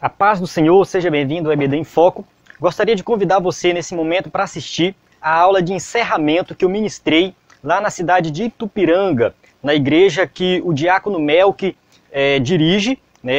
A paz do Senhor, seja bem-vindo ao EBD em Foco. Gostaria de convidar você nesse momento para assistir a aula de encerramento que eu ministrei lá na cidade de Itupiranga, na igreja que o Diácono Melk dirige.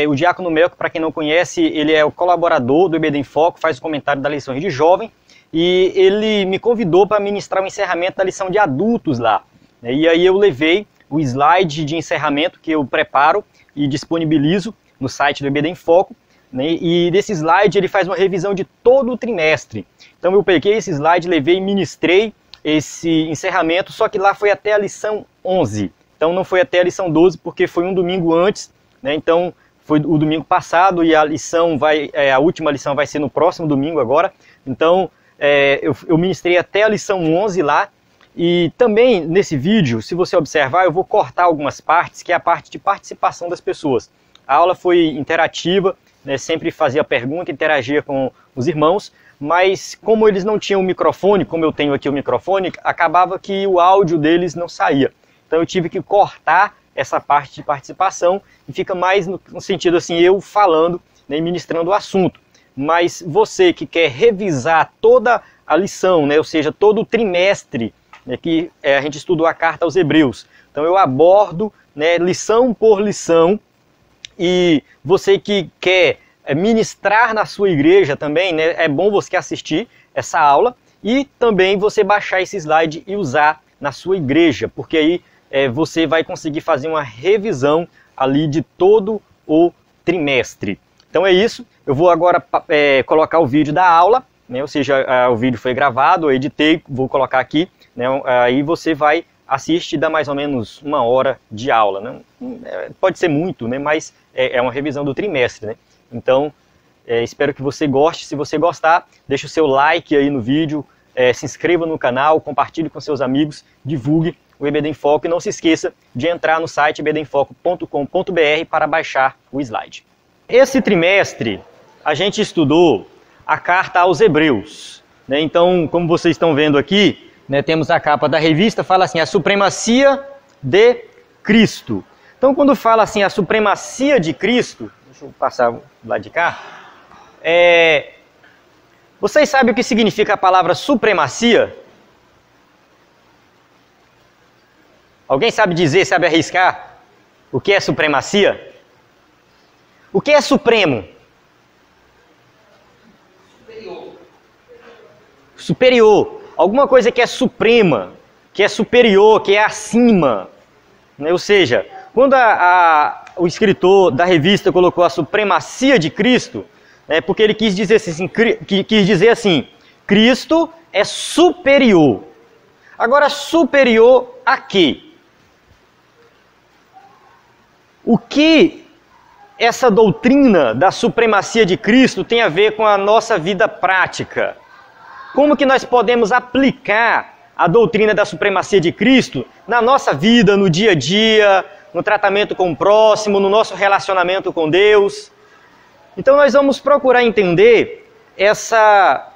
O Diácono Melk, para quem não conhece, ele é o colaborador do EBD em Foco, faz o comentário da lição de jovem, e ele me convidou para ministrar o encerramento da lição de adultos lá. E aí eu levei o slide de encerramento que eu preparo e disponibilizo no site do EBD em Foco. E desse slide ele faz uma revisão de todo o trimestre. Então eu peguei esse slide, levei e ministrei esse encerramento, só que lá foi até a lição 11. Então não foi até a lição 12, porque foi um domingo antes, Então foi o domingo passado e a última lição vai ser no próximo domingo agora. Então eu ministrei até a lição 11 lá. E também nesse vídeo, se você observar, eu vou cortar algumas partes, que é a parte de participação das pessoas. A aula foi interativa, sempre fazia pergunta, interagia com os irmãos, mas como eles não tinham o microfone, como eu tenho aqui o microfone, acabava que o áudio deles não saía. Então eu tive que cortar essa parte de participação e fica mais no sentido assim, eu falando, e ministrando o assunto. Mas você que quer revisar toda a lição, ou seja, todo o trimestre, que a gente estudou a carta aos Hebreus. Então eu abordo lição por lição. E você que quer ministrar na sua igreja também, é bom você assistir essa aula e também você baixar esse slide e usar na sua igreja, porque aí você vai conseguir fazer uma revisão ali de todo o trimestre. Então é isso, eu vou agora colocar o vídeo da aula, ou seja, o vídeo foi gravado, eu editei, vou colocar aqui, aí você vai assiste e dá mais ou menos 1 hora de aula. Pode ser muito, mas é uma revisão do trimestre. Então, espero que você goste. Se você gostar, deixa o seu like aí no vídeo, se inscreva no canal, compartilhe com seus amigos, divulgue o EBD em Foco e não se esqueça de entrar no site ebdemfoco.com.br para baixar o slide. Esse trimestre, a gente estudou a carta aos Hebreus. Então, como vocês estão vendo aqui, temos a capa da revista, fala assim, a supremacia de Cristo. Então, quando fala assim, a supremacia de Cristo, deixa eu passar do lado de cá, vocês sabem o que significa a palavra supremacia? Alguém sabe dizer, sabe arriscar? O que é supremacia? O que é supremo? Superior. Alguma coisa que é suprema, que é superior, que é acima. Ou seja, quando o escritor da revista colocou a supremacia de Cristo, porque ele quis dizer assim, Cristo é superior. Agora, superior a quê? O que essa doutrina da supremacia de Cristo tem a ver com a nossa vida prática? Como que nós podemos aplicar a doutrina da supremacia de Cristo na nossa vida, no dia a dia, no tratamento com o próximo, no nosso relacionamento com Deus? Então nós vamos procurar entender essa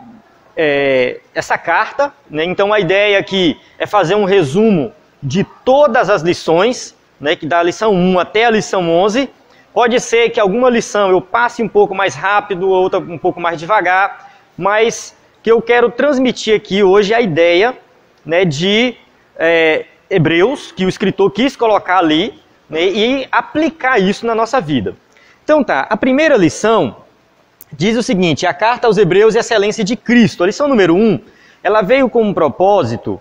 carta. Então a ideia aqui é fazer um resumo de todas as lições, que da lição 1 até a lição 11. Pode ser que alguma lição eu passe um pouco mais rápido, outra um pouco mais devagar, mas que eu quero transmitir aqui hoje a ideia de Hebreus, que o escritor quis colocar ali, e aplicar isso na nossa vida. Então tá, a primeira lição diz o seguinte, a carta aos Hebreus e a excelência de Cristo. A lição número 1, ela veio com um propósito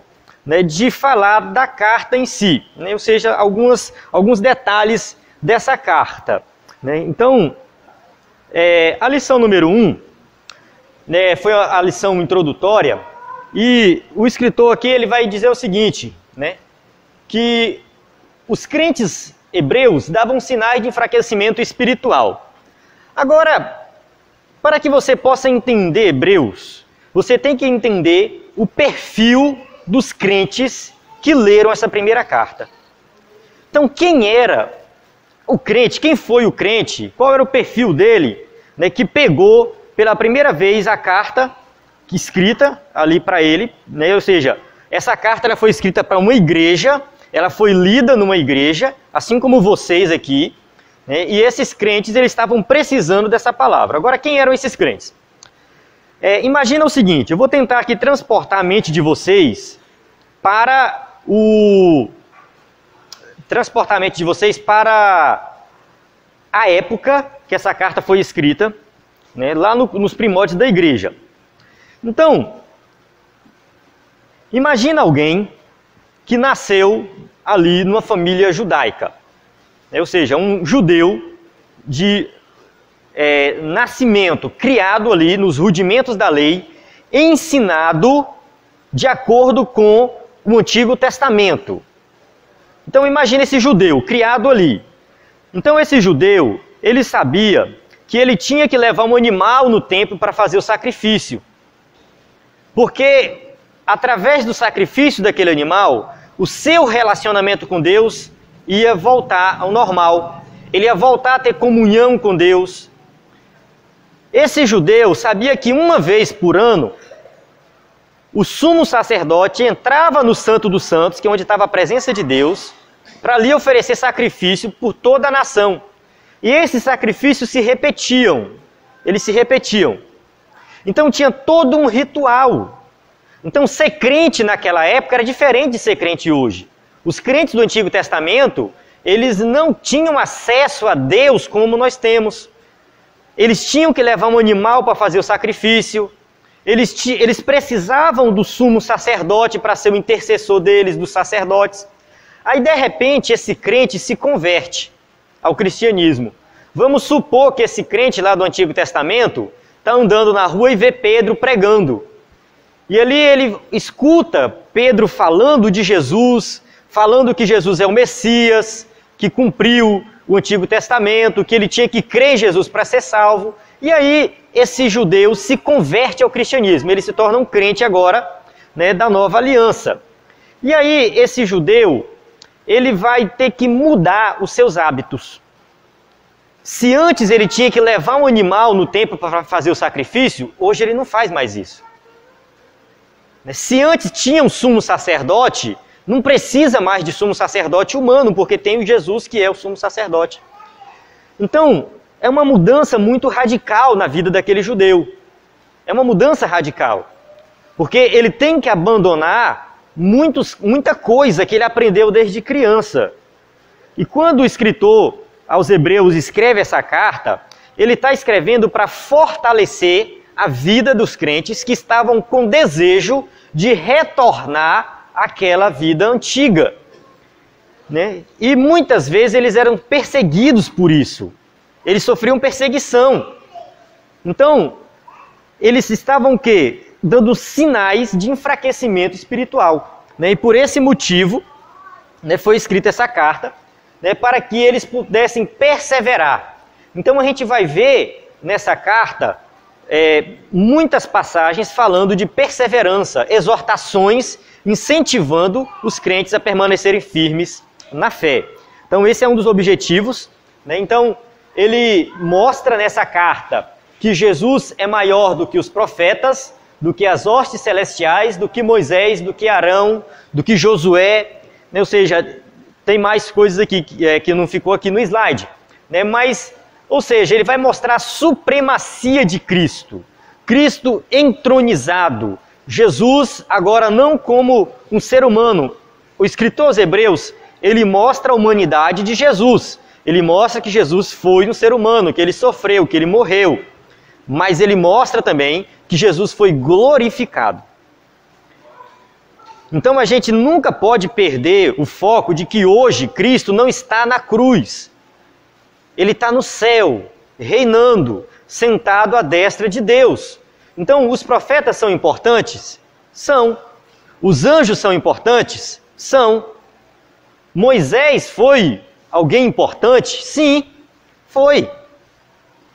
de falar da carta em si, ou seja, alguns detalhes dessa carta. Então, a lição número 1, foi a lição introdutória, e o escritor aqui ele vai dizer o seguinte, que os crentes hebreus davam sinais de enfraquecimento espiritual. Agora, para que você possa entender Hebreus, você tem que entender o perfil dos crentes que leram essa primeira carta. Então, quem era o crente? Quem foi o crente? Qual era o perfil dele, que pegou pela primeira vez a carta escrita ali para ele, ou seja, essa carta ela foi escrita para uma igreja, ela foi lida numa igreja, assim como vocês aqui, né? E esses crentes, eles estavam precisando dessa palavra. Agora, quem eram esses crentes? Imagina o seguinte, eu vou tentar aqui transportar a mente de vocês para a época que essa carta foi escrita, né, lá nos primórdios da igreja. Então, imagina alguém que nasceu ali numa família judaica, né, ou seja, um judeu de nascimento, criado ali nos rudimentos da lei, ensinado de acordo com o Antigo Testamento. Então imagine esse judeu, criado ali. Então esse judeu, ele sabia que ele tinha que levar um animal no templo para fazer o sacrifício. Porque através do sacrifício daquele animal, o seu relacionamento com Deus ia voltar ao normal. Ele ia voltar a ter comunhão com Deus. Esse judeu sabia que uma vez por ano, o sumo sacerdote entrava no Santo dos Santos, que é onde estava a presença de Deus, para ali oferecer sacrifício por toda a nação. E esses sacrifícios se repetiam. Eles se repetiam. Então tinha todo um ritual. Então ser crente naquela época era diferente de ser crente hoje. Os crentes do Antigo Testamento, eles não tinham acesso a Deus como nós temos. Eles tinham que levar um animal para fazer o sacrifício. Eles precisavam do sumo sacerdote para ser o intercessor deles, dos sacerdotes. Aí, de repente, esse crente se converte ao cristianismo. Vamos supor que esse crente lá do Antigo Testamento está andando na rua e vê Pedro pregando. E ali ele escuta Pedro falando de Jesus, falando que Jesus é o Messias, que cumpriu o Antigo Testamento, que ele tinha que crer em Jesus para ser salvo. E aí esse judeu se converte ao cristianismo, ele se torna um crente agora, né, da nova aliança. E aí esse judeu, ele vai ter que mudar os seus hábitos. Se antes ele tinha que levar um animal no templo para fazer o sacrifício, hoje ele não faz mais isso. Se antes tinha um sumo sacerdote, não precisa mais de sumo sacerdote humano, porque tem o Jesus que é o sumo sacerdote. Então, é uma mudança muito radical na vida daquele judeu. É uma mudança radical. Porque ele tem que abandonar muita coisa que ele aprendeu desde criança. E quando o escritor aos Hebreus escreve essa carta, ele está escrevendo para fortalecer a vida dos crentes que estavam com desejo de retornar àquela vida antiga, né? E muitas vezes eles eram perseguidos por isso. Eles sofriam perseguição. Então, eles estavam o quê? Dando sinais de enfraquecimento espiritual, né? E por esse motivo, né, foi escrita essa carta, né, para que eles pudessem perseverar. Então a gente vai ver nessa carta muitas passagens falando de perseverança, exortações, incentivando os crentes a permanecerem firmes na fé. Então esse é um dos objetivos, né? Então ele mostra nessa carta que Jesus é maior do que os profetas, do que as hostes celestiais, do que Moisés, do que Arão, do que Josué, né? Ou seja, tem mais coisas aqui que não ficou aqui no slide, né? Mas, ou seja, ele vai mostrar a supremacia de Cristo, Cristo entronizado, Jesus agora não como um ser humano. O escritor aos Hebreus, ele mostra a humanidade de Jesus, ele mostra que Jesus foi um ser humano, que ele sofreu, que ele morreu, mas ele mostra também que Jesus foi glorificado. Então a gente nunca pode perder o foco de que hoje Cristo não está na cruz. Ele está no céu, reinando, sentado à destra de Deus. Então os profetas são importantes? São. Os anjos são importantes? São. Moisés foi alguém importante? Sim, foi.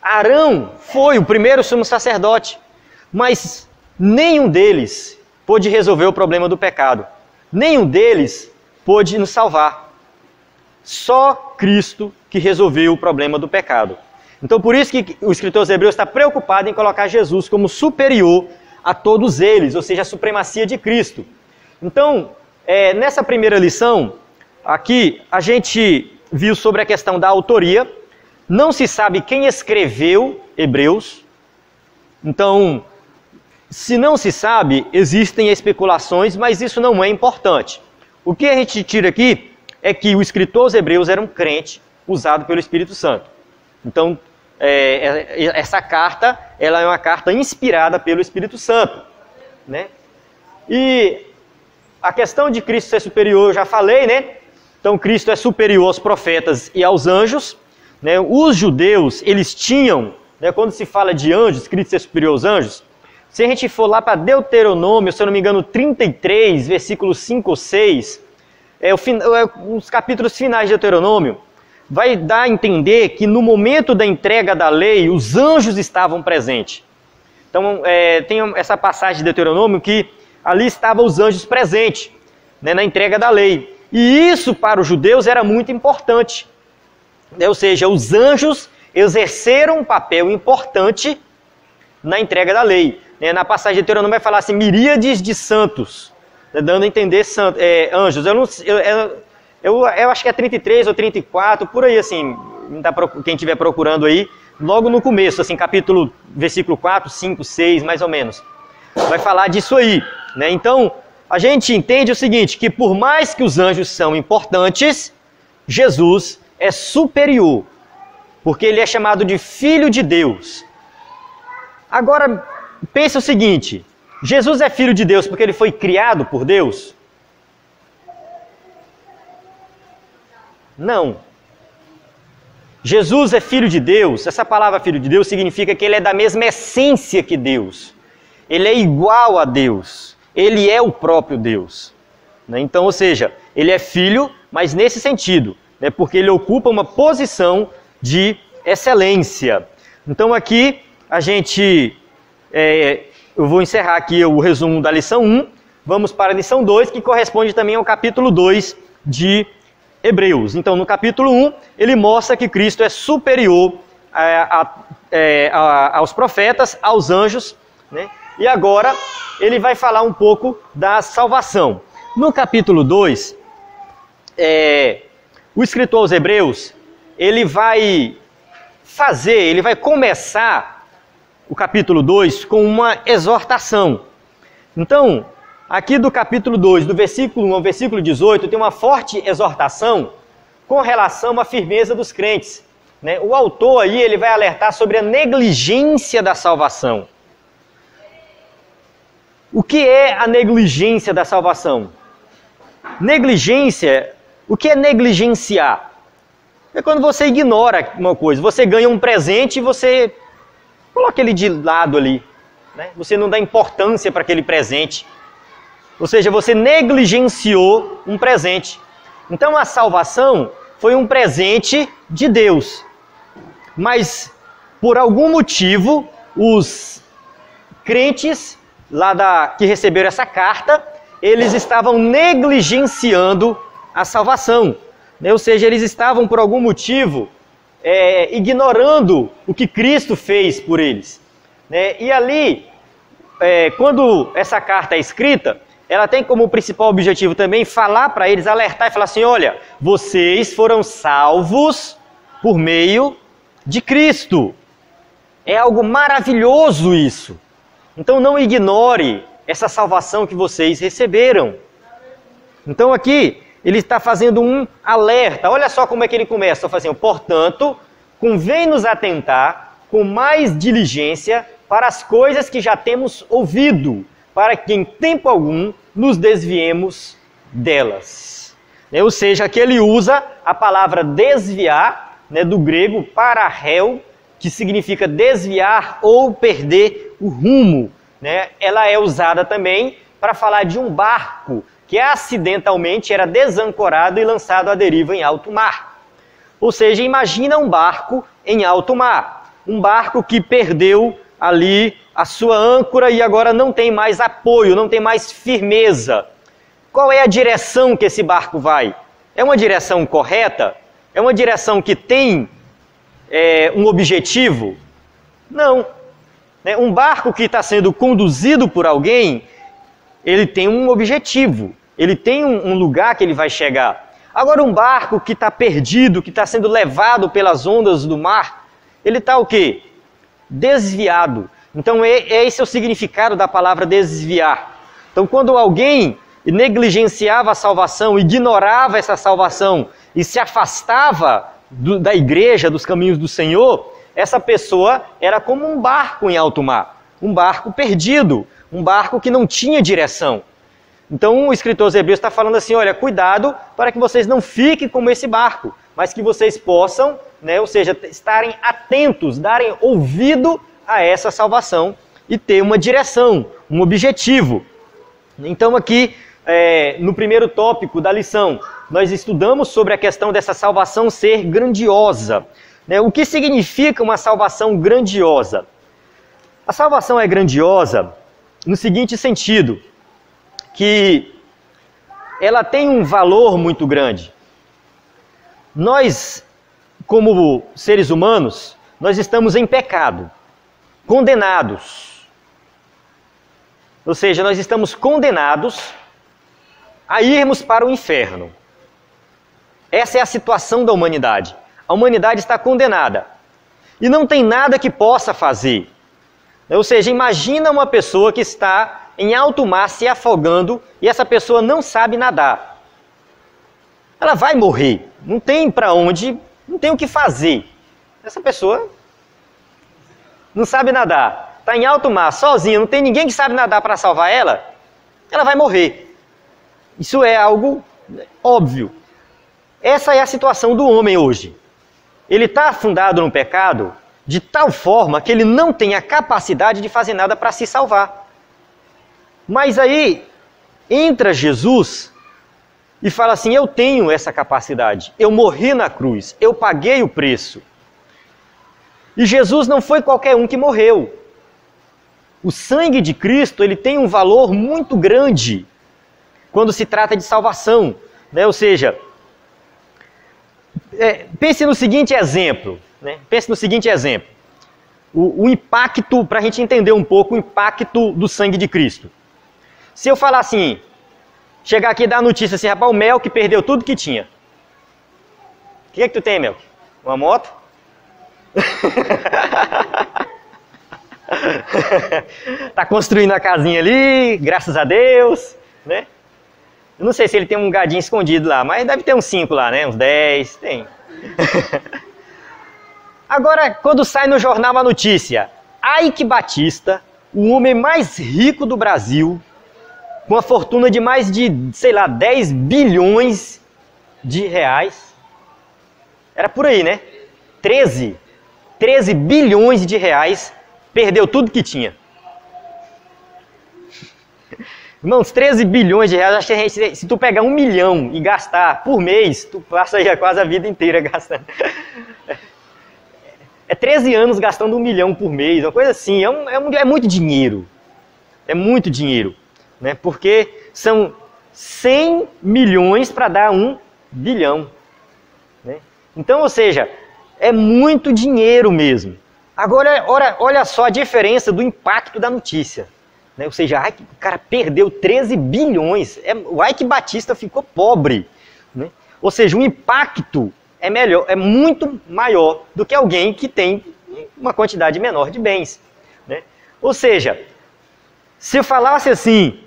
Arão foi o primeiro sumo sacerdote, mas nenhum deles pôde resolver o problema do pecado. Nenhum deles pôde nos salvar. Só Cristo que resolveu o problema do pecado. Então por isso que o escritor aos Hebreus está preocupado em colocar Jesus como superior a todos eles, ou seja, a supremacia de Cristo. Então, nessa primeira lição, aqui a gente viu sobre a questão da autoria, Não se sabe quem escreveu Hebreus. Então, se não se sabe, existem especulações, mas isso não é importante. O que a gente tira aqui é que o escritor aos Hebreus era um crente usado pelo Espírito Santo. Então, essa carta, ela é uma carta inspirada pelo Espírito Santo, né? E a questão de Cristo ser superior, eu já falei, né? Então, Cristo é superior aos profetas e aos anjos, né? Os judeus, eles tinham, né, quando se fala de anjos, Cristo ser superior aos anjos, se a gente for lá para Deuteronômio, se eu não me engano, 33, versículos 5 ou 6, os capítulos finais de Deuteronômio, vai dar a entender que no momento da entrega da lei, os anjos estavam presentes. Então, tem essa passagem de Deuteronômio que ali estavam os anjos presentes, né, na entrega da lei. E isso para os judeus era muito importante. Ou seja, os anjos exerceram um papel importante na entrega da lei. Na passagem de Deuteronômio vai falar assim, miríades de santos, né, dando a entender anjos. Eu acho que é 33 ou 34, por aí assim, quem estiver procurando aí, logo no começo, assim, versículo 4, 5, 6, mais ou menos. Vai falar disso aí, né? Então, a gente entende o seguinte, que por mais que os anjos são importantes, Jesus é superior, porque ele é chamado de Filho de Deus. Agora, pensa o seguinte, Jesus é Filho de Deus porque ele foi criado por Deus? Não. Jesus é Filho de Deus, essa palavra Filho de Deus significa que ele é da mesma essência que Deus. Ele é igual a Deus. Ele é o próprio Deus. Né? Então, ou seja, ele é filho, mas nesse sentido, né? Porque ele ocupa uma posição de excelência. Então aqui, eu vou encerrar aqui o resumo da lição 1, vamos para a lição 2, que corresponde também ao capítulo 2 de Hebreus. Então, no capítulo 1, ele mostra que Cristo é superior aos profetas, aos anjos, né? E agora, ele vai falar um pouco da salvação. No capítulo 2, o escritor aos Hebreus, ele vai começar o capítulo 2 com uma exortação. Então, aqui do capítulo 2, do versículo 1 ao versículo 18, tem uma forte exortação com relação à firmeza dos crentes, né? O autor aí, ele vai alertar sobre a negligência da salvação. O que é a negligência da salvação? Negligência, o que é negligenciar? É quando você ignora uma coisa, você ganha um presente e você coloca ele de lado ali, né? Você não dá importância para aquele presente. Ou seja, você negligenciou um presente. Então a salvação foi um presente de Deus. Mas, por algum motivo, os crentes que receberam essa carta, eles estavam negligenciando a salvação. Ou seja, eles estavam, por algum motivo, ignorando o que Cristo fez por eles. E ali, quando essa carta é escrita, ela tem como principal objetivo também falar para eles, alertar e falar assim, olha, vocês foram salvos por meio de Cristo. É algo maravilhoso isso. Então não ignore essa salvação que vocês receberam. Então aqui, ele está fazendo um alerta. Olha só como é que ele começa. Ele fala assim, portanto, convém-nos atentar com mais diligência para as coisas que já temos ouvido, para que em tempo algum nos desviemos delas. Ou seja, aqui ele usa a palavra desviar, do grego pararrel, que significa desviar ou perder o rumo. Ela é usada também para falar de um barco que acidentalmente era desancorado e lançado à deriva em alto mar. Ou seja, imagina um barco em alto mar. Um barco que perdeu ali a sua âncora e agora não tem mais apoio, não tem mais firmeza. Qual é a direção que esse barco vai? É uma direção correta? É uma direção que tem um objetivo? Não. Um barco que está sendo conduzido por alguém, ele tem um objetivo, ele tem um lugar que ele vai chegar. Agora um barco que está perdido, que está sendo levado pelas ondas do mar, ele está o quê? Desviado. Então esse é o significado da palavra desviar. Então quando alguém negligenciava a salvação, ignorava essa salvação e se afastava da igreja, dos caminhos do Senhor, essa pessoa era como um barco em alto mar, um barco perdido, um barco que não tinha direção. Então o escritor aos Hebreus está falando assim, olha, cuidado para que vocês não fiquem como esse barco, mas que vocês possam, ou seja, estarem atentos, darem ouvido a essa salvação e ter uma direção, um objetivo. Então aqui, no primeiro tópico da lição, nós estudamos sobre a questão dessa salvação ser grandiosa. O que significa uma salvação grandiosa? A salvação é grandiosa no seguinte sentido, que ela tem um valor muito grande. Nós, como seres humanos, nós estamos em pecado, condenados. Ou seja, nós estamos condenados a irmos para o inferno. Essa é a situação da humanidade. A humanidade está condenada. E não tem nada que possa fazer. Ou seja, imagina uma pessoa que está em alto mar se afogando e essa pessoa não sabe nadar. Ela vai morrer. Não tem para onde, não tem o que fazer. Essa pessoa não sabe nadar. Está em alto mar, sozinha, não tem ninguém que sabe nadar para salvar ela. Ela vai morrer. Isso é algo óbvio. Essa é a situação do homem hoje. Ele está afundado no pecado de tal forma que ele não tem a capacidade de fazer nada para se salvar. Mas aí entra Jesus e fala assim, eu tenho essa capacidade, eu morri na cruz, eu paguei o preço. E Jesus não foi qualquer um que morreu. O sangue de Cristo, ele tem um valor muito grande quando se trata de salvação. Ou seja, pense no seguinte exemplo. Pense no seguinte exemplo. O impacto, para a gente entender um pouco o impacto do sangue de Cristo. Se eu falar assim, chegar aqui e dar a notícia assim, rapaz, o Melk perdeu tudo que tinha. O que é que tu tem, Melk? Uma moto? Tá construindo a casinha ali, graças a Deus, né? Eu não sei se ele tem um gadinho escondido lá, mas deve ter uns 5 lá, né? Uns 10, tem. Agora, quando sai no jornal a notícia, Ike Batista, o homem mais rico do Brasil, com a fortuna de mais de, 10 bilhões de reais, era por aí, né? 13 bilhões de reais, perdeu tudo que tinha. Irmãos, 13 bilhões de reais, acho que se tu pegar 1 milhão e gastar por mês, tu passa aí quase a vida inteira gastando. É 13 anos gastando 1 milhão por mês, uma coisa assim, é muito dinheiro. É muito dinheiro, né? Porque são 100 milhões para dar 1 bilhão. Né? Então, ou seja, é muito dinheiro mesmo. Agora, olha só a diferença do impacto da notícia. Né? Ou seja, o cara perdeu 13 bilhões, o Ike Batista ficou pobre. Né? Ou seja, o impacto é muito maior do que alguém que tem uma quantidade menor de bens. Né? Ou seja, se eu falasse assim,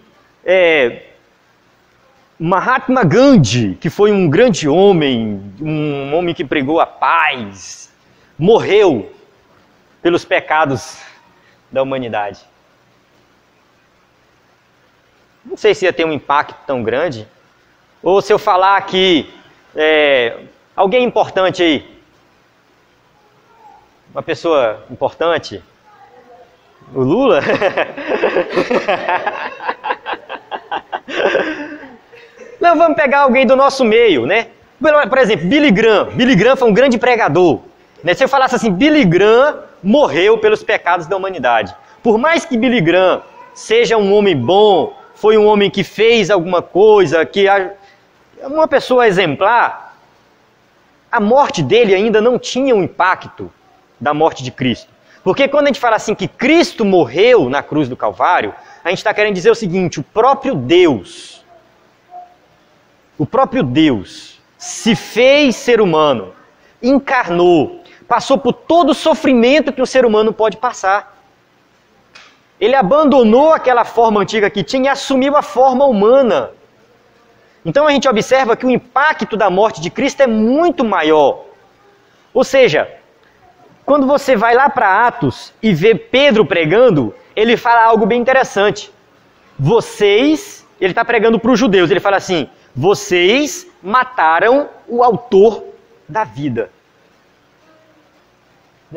Mahatma Gandhi, que foi um grande homem, um homem que pregou a paz, morreu pelos pecados da humanidade. Não sei se ia ter um impacto tão grande. Ou se eu falar aqui, alguém importante aí, uma pessoa importante, o Lula? Não, vamos pegar alguém do nosso meio, né? Por exemplo, Billy Graham. Billy Graham foi um grande pregador. Né? Se eu falasse assim, Billy Graham morreu pelos pecados da humanidade. Por mais que Billy Graham seja um homem bom, foi um homem que fez alguma coisa, que uma pessoa exemplar, a morte dele ainda não tinha o impacto da morte de Cristo. Porque quando a gente fala assim que Cristo morreu na cruz do Calvário, a gente está querendo dizer o seguinte, o próprio Deus se fez ser humano, encarnou, passou por todo o sofrimento que um ser humano pode passar. Ele abandonou aquela forma antiga que tinha e assumiu a forma humana. Então a gente observa que o impacto da morte de Cristo é muito maior. Ou seja, quando você vai lá para Atos e vê Pedro pregando, ele fala algo bem interessante. Vocês, ele está pregando para os judeus, ele fala assim, vocês mataram o autor da vida.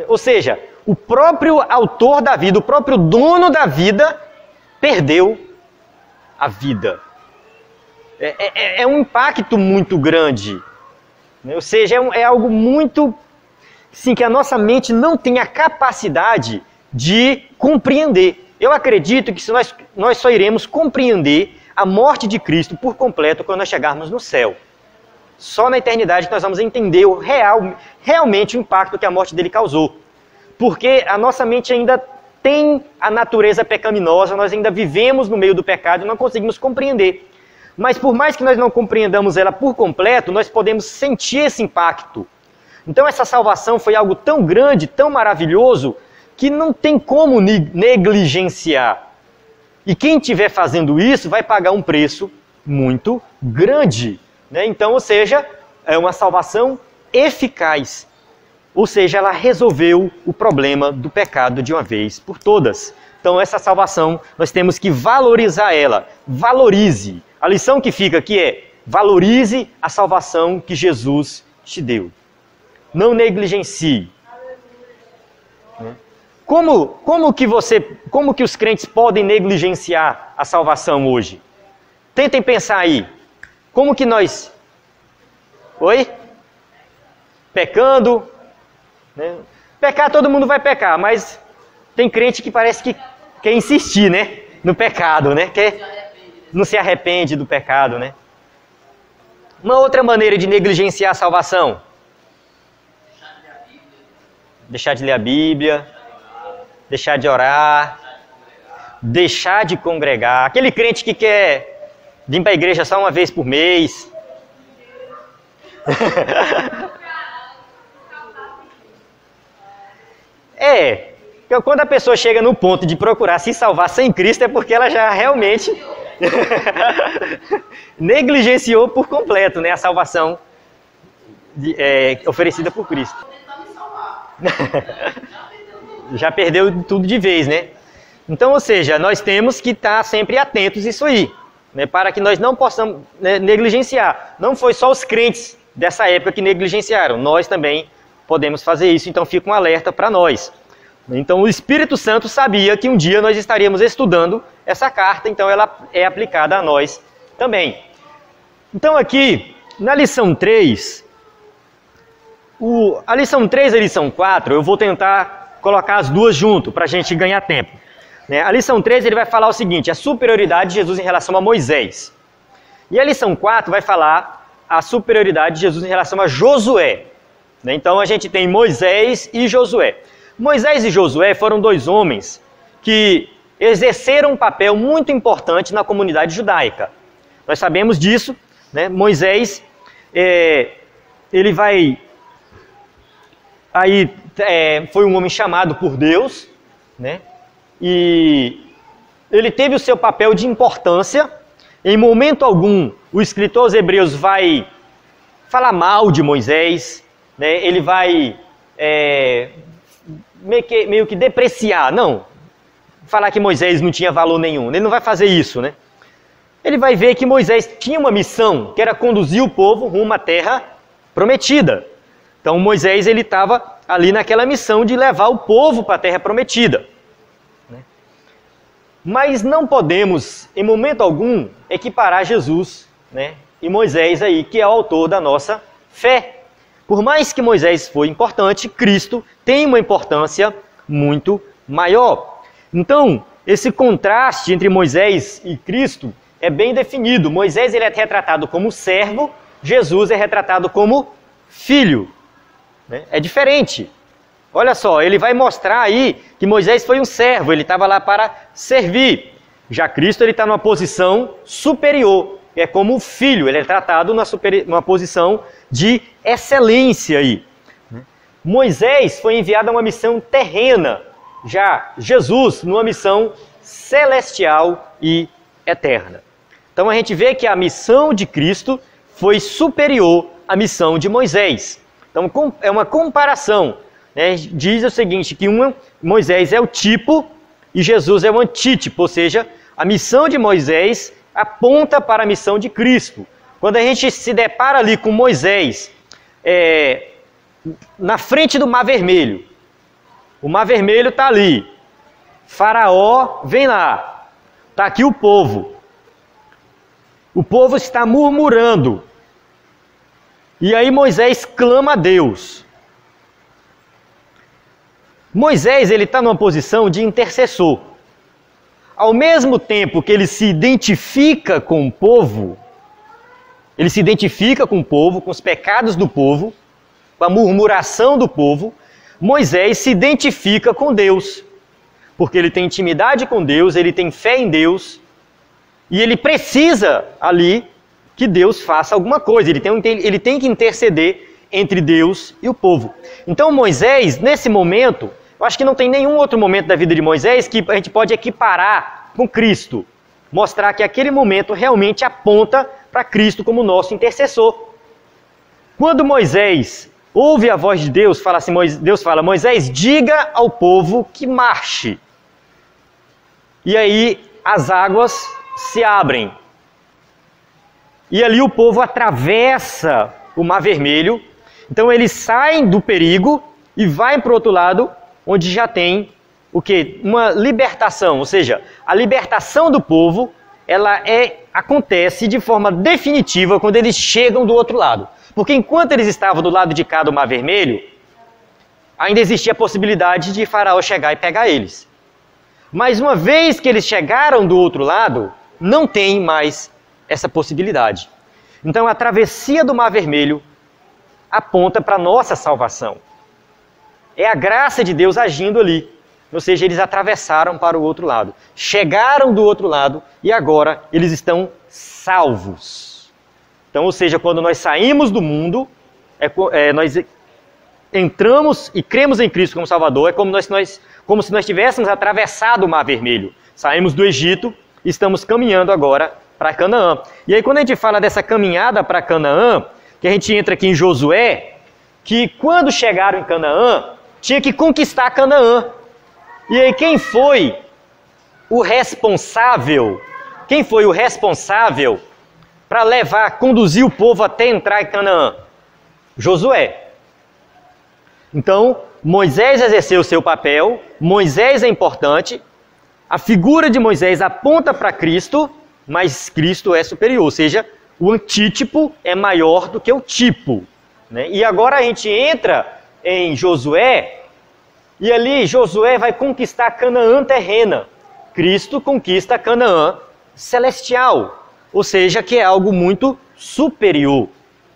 Ou seja, o próprio autor da vida, o próprio dono da vida, perdeu a vida. É um impacto muito grande. Ou seja, é algo muito, sim, que a nossa mente não tem a capacidade de compreender. Eu acredito que nós só iremos compreender a morte de Cristo por completo quando nós chegarmos no céu. Só na eternidade que nós vamos entender realmente o impacto que a morte dele causou. Porque a nossa mente ainda tem a natureza pecaminosa, nós ainda vivemos no meio do pecado e não conseguimos compreender. Mas por mais que nós não compreendamos ela por completo, nós podemos sentir esse impacto. Então essa salvação foi algo tão grande, tão maravilhoso, que não tem como negligenciar. E quem estiver fazendo isso vai pagar um preço muito grande. Né? Então, ou seja, é uma salvação eficaz. Ou seja, ela resolveu o problema do pecado de uma vez por todas. Então, essa salvação, nós temos que valorizar ela. Valorize. A lição que fica aqui é, valorize a salvação que Jesus te deu. Não negligencie. Como que os crentes podem negligenciar a salvação hoje? Tentem pensar aí. Como que nós... Oi? Pecando. Né? Pecar, todo mundo vai pecar, mas tem crente que parece que quer insistir, né? No pecado, né? Não se arrepende do pecado, né? Uma outra maneira de negligenciar a salvação. Deixar de ler a Bíblia. Deixar de orar. Deixar de congregar. Aquele crente que quer vir para a igreja só uma vez por mês. Quando a pessoa chega no ponto de procurar se salvar sem Cristo é porque ela já realmente negligenciou por completo, né, a salvação oferecida por Cristo. Já perdeu tudo de vez, né? Então, ou seja, nós temos que estar sempre atentos a isso aí, né, para que nós não possamos negligenciar. Não foi só os crentes dessa época que negligenciaram, nós também podemos fazer isso, então fica um alerta para nós. Então o Espírito Santo sabia que um dia nós estaríamos estudando essa carta, então ela é aplicada a nós também. Então aqui, na lição 3, a lição 3 e a lição 4, eu vou tentar colocar as duas junto, para a gente ganhar tempo. A lição 3 ele vai falar o seguinte, a superioridade de Jesus em relação a Moisés. E a lição 4 vai falar a superioridade de Jesus em relação a Josué. Então a gente tem Moisés e Josué. Moisés e Josué foram dois homens que exerceram um papel muito importante na comunidade judaica. Nós sabemos disso, né? Moisés, ele foi um homem chamado por Deus, né? E ele teve o seu papel de importância. Em momento algum, o escritor aos Hebreus vai falar mal de Moisés, né? Ele vai meio que depreciar, não, falar que Moisés não tinha valor nenhum, ele não vai fazer isso, né? Ele vai ver que Moisés tinha uma missão, que era conduzir o povo rumo à terra prometida. Então Moisés ele estava ali naquela missão de levar o povo para a terra prometida. Né? Mas não podemos, em momento algum, equiparar Jesus, né, e Moisés aí, que é o autor da nossa fé. Por mais que Moisés foi importante, Cristo tem uma importância muito maior. Então, esse contraste entre Moisés e Cristo é bem definido. Moisés ele é retratado como servo, Jesus é retratado como filho. É diferente. Olha só, ele vai mostrar aí que Moisés foi um servo, ele estava lá para servir. Já Cristo ele está numa posição superior. é como filho, ele é tratado numa posição de excelência aí. Moisés foi enviado a uma missão terrena, já Jesus numa missão celestial e eterna. Então a gente vê que a missão de Cristo foi superior à missão de Moisés. Então é uma comparação, né? Diz o seguinte, que Moisés é o tipo e Jesus é o antítipo, ou seja, a missão de Moisés aponta para a missão de Cristo. Quando a gente se depara ali com Moisés na frente do Mar Vermelho, o Mar Vermelho está ali, Faraó vem lá, está aqui o povo está murmurando, e aí Moisés clama a Deus. Moisés ele está numa posição de intercessor. Ao mesmo tempo que ele se identifica com o povo, com os pecados do povo, com a murmuração do povo, Moisés se identifica com Deus, porque ele tem intimidade com Deus, ele tem fé em Deus, e ele precisa ali que Deus faça alguma coisa, ele tem que interceder entre Deus e o povo. Então Moisés, nesse momento, eu acho que não tem nenhum outro momento da vida de Moisés que a gente pode equiparar com Cristo. Mostrar que aquele momento realmente aponta para Cristo como nosso intercessor. Quando Moisés ouve a voz de Deus, Deus fala, Moisés, diga ao povo que marche. E aí as águas se abrem. E ali o povo atravessa o Mar Vermelho. Então eles saem do perigo e vai para o outro lado, onde já tem o quê? Uma libertação, ou seja, a libertação do povo, ela acontece de forma definitiva quando eles chegam do outro lado. Porque enquanto eles estavam do lado de cá do Mar Vermelho, ainda existia a possibilidade de Faraó chegar e pegar eles. Mas uma vez que eles chegaram do outro lado, não tem mais essa possibilidade. Então a travessia do Mar Vermelho aponta para a nossa salvação. É a graça de Deus agindo ali. Ou seja, eles atravessaram para o outro lado. Chegaram do outro lado e agora eles estão salvos. Então, ou seja, quando nós saímos do mundo, nós entramos e cremos em Cristo como Salvador, é como se nós tivéssemos atravessado o Mar Vermelho. Saímos do Egito e estamos caminhando agora para Canaã. E aí quando a gente fala dessa caminhada para Canaã, que a gente entra aqui em Josué, que quando chegaram em Canaã, tinha que conquistar Canaã. E aí quem foi o responsável para conduzir o povo até entrar em Canaã? Josué. Então, Moisés exerceu o seu papel, Moisés é importante, a figura de Moisés aponta para Cristo, mas Cristo é superior, ou seja, o antítipo é maior do que o tipo. Né? E agora a gente entra em Josué, e ali Josué vai conquistar Canaã terrena. Cristo conquista Canaã celestial, ou seja, que é algo muito superior.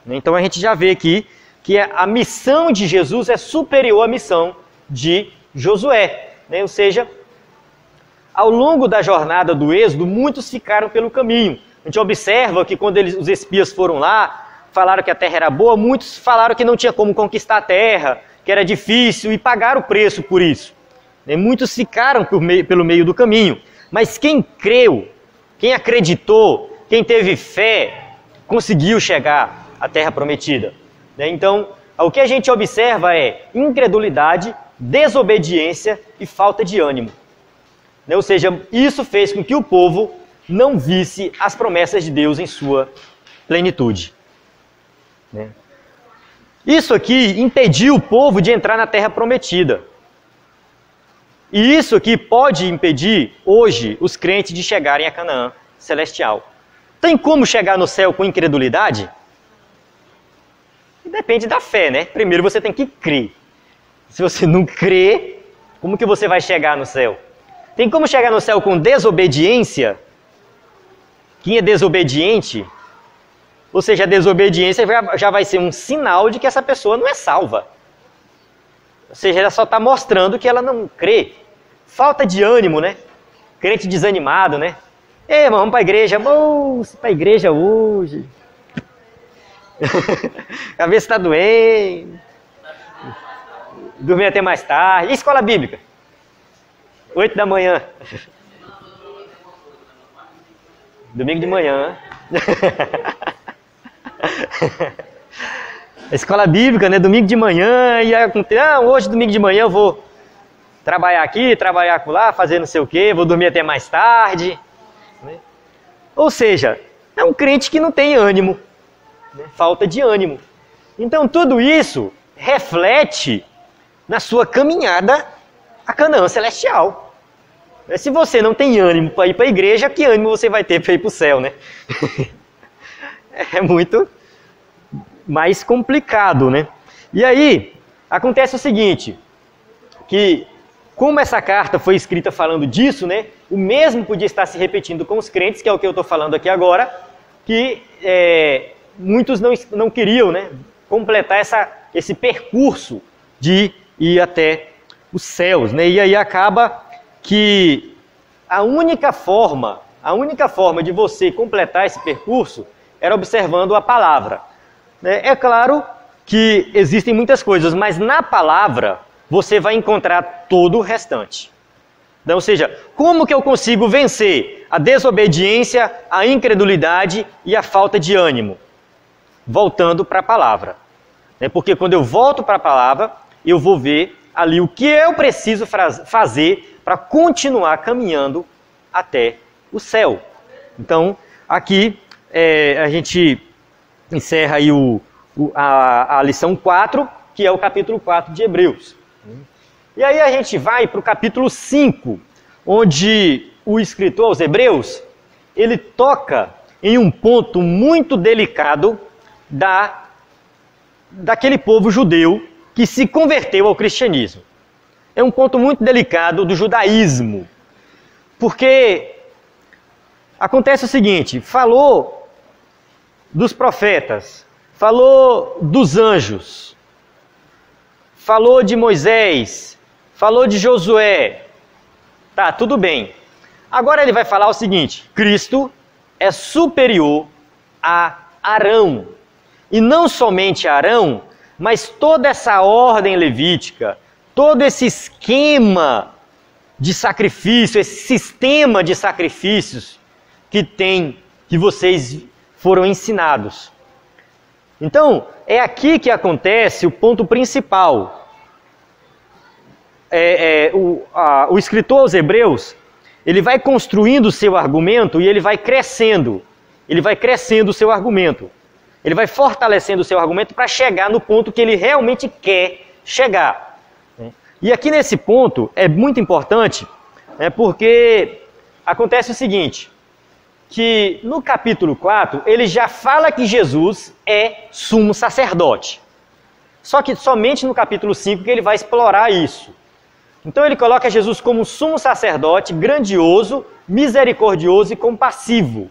Então a gente já vê aqui que a missão de Jesus é superior à missão de Josué. Né? Ou seja, ao longo da jornada do Êxodo, muitos ficaram pelo caminho. A gente observa que quando os espias foram lá, falaram que a terra era boa, muitos falaram que não tinha como conquistar a terra, que era difícil e pagaram o preço por isso. Né? Muitos ficaram pelo meio do caminho. Mas quem creu, quem acreditou, quem teve fé, conseguiu chegar à terra prometida. Então, o que a gente observa é incredulidade, desobediência e falta de ânimo. Ou seja, isso fez com que o povo não visse as promessas de Deus em sua plenitude. Isso aqui impediu o povo de entrar na terra prometida. E isso aqui pode impedir, hoje, os crentes de chegarem a Canaã celestial. Tem como chegar no céu com incredulidade? Depende da fé, né? Primeiro você tem que crer. Se você não crê, como que você vai chegar no céu? Tem como chegar no céu com desobediência? Quem é desobediente, ou seja, a desobediência já vai ser um sinal de que essa pessoa não é salva. Ou seja, ela só está mostrando que ela não crê. Falta de ânimo, né? Crente desanimado, né? Ei, irmão, vamos para a igreja. Moço, para a igreja hoje. A cabeça está doendo. Dormir até mais tarde. E escola bíblica? 8 da manhã. Domingo de manhã. Escola bíblica, né? Domingo de manhã. E hoje, domingo de manhã, eu vou trabalhar aqui, trabalhar acolá, fazer não sei o quê, vou dormir até mais tarde. Né? Ou seja, é um crente que não tem ânimo. Né? Falta de ânimo. Então, tudo isso reflete na sua caminhada a Canaã celestial. Se você não tem ânimo para ir para a igreja, que ânimo você vai ter para ir para o céu, né? É muito mais complicado, né? E aí, acontece o seguinte, que como essa carta foi escrita falando disso, né? O mesmo podia estar se repetindo com os crentes, que é o que eu estou falando aqui agora, que muitos não queriam, né? Completar esse percurso de ir até os céus, né? E aí acaba que a única forma de você completar esse percurso era observando a palavra. É claro que existem muitas coisas, mas na palavra você vai encontrar todo o restante. Então, ou seja, como que eu consigo vencer a desobediência, a incredulidade e a falta de ânimo? Voltando para a palavra. Porque quando eu volto para a palavra, eu vou ver ali o que eu preciso fazer para continuar caminhando até o céu. Então, aqui a gente encerra aí a lição 4, que é o capítulo 4 de Hebreus. E aí a gente vai para o capítulo 5, onde o escritor aos Hebreus, ele toca em um ponto muito delicado daquele povo judeu que se converteu ao cristianismo. É um ponto muito delicado do judaísmo, porque acontece o seguinte, falou dos profetas, falou dos anjos, falou de Moisés, falou de Josué, tá, tudo bem. Agora ele vai falar o seguinte, Cristo é superior a Arão, e não somente a Arão, mas toda essa ordem levítica, todo esse esquema de sacrifício, esse sistema de sacrifícios que vocês foram ensinados. Então, é aqui que acontece o ponto principal. O escritor aos Hebreus, ele vai construindo o seu argumento e ele vai crescendo. Ele vai crescendo o seu argumento. Ele vai fortalecendo o seu argumento para chegar no ponto que ele realmente quer chegar. E aqui nesse ponto é muito importante, porque acontece o seguinte, que no capítulo 4 ele já fala que Jesus é sumo sacerdote. Só que somente no capítulo 5 que ele vai explorar isso. Então ele coloca Jesus como sumo sacerdote grandioso, misericordioso e compassivo.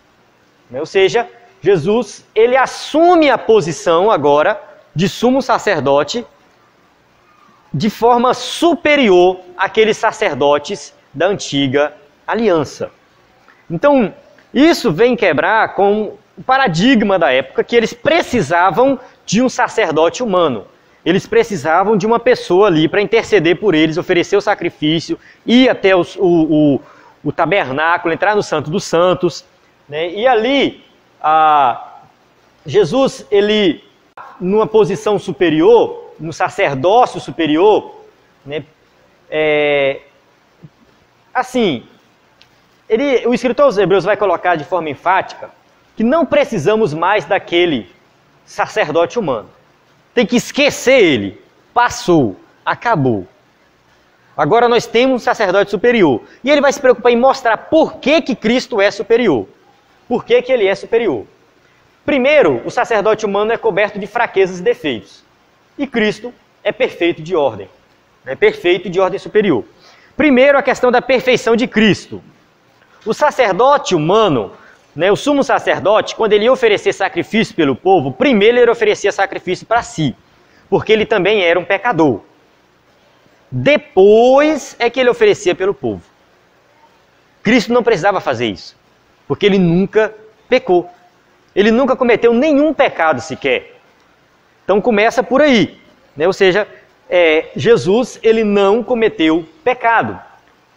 Ou seja, Jesus, ele assume a posição agora de sumo sacerdote de forma superior àqueles sacerdotes da antiga aliança. Então, isso vem quebrar com o paradigma da época que eles precisavam de um sacerdote humano. Eles precisavam de uma pessoa ali para interceder por eles, oferecer o sacrifício, ir até o tabernáculo, entrar no Santo dos Santos. Né? E ali, Jesus, ele, numa posição superior, no sacerdócio superior, né? O escritor aos Hebreus vai colocar de forma enfática que não precisamos mais daquele sacerdote humano. Tem que esquecer ele. Passou, acabou. Agora nós temos um sacerdote superior. E ele vai se preocupar em mostrar por que Cristo é superior. Por que ele é superior? Primeiro, o sacerdote humano é coberto de fraquezas e defeitos. E Cristo é perfeito de ordem. É perfeito de ordem superior. Primeiro, a questão da perfeição de Cristo. O sacerdote humano, o sumo sacerdote, quando ele ia oferecer sacrifício pelo povo, primeiro ele oferecia sacrifício para si, porque ele também era um pecador. Depois é que ele oferecia pelo povo. Cristo não precisava fazer isso. porque ele nunca pecou. Ele nunca cometeu nenhum pecado sequer. Então começa por aí, né? Ou seja, Jesus ele não cometeu pecado.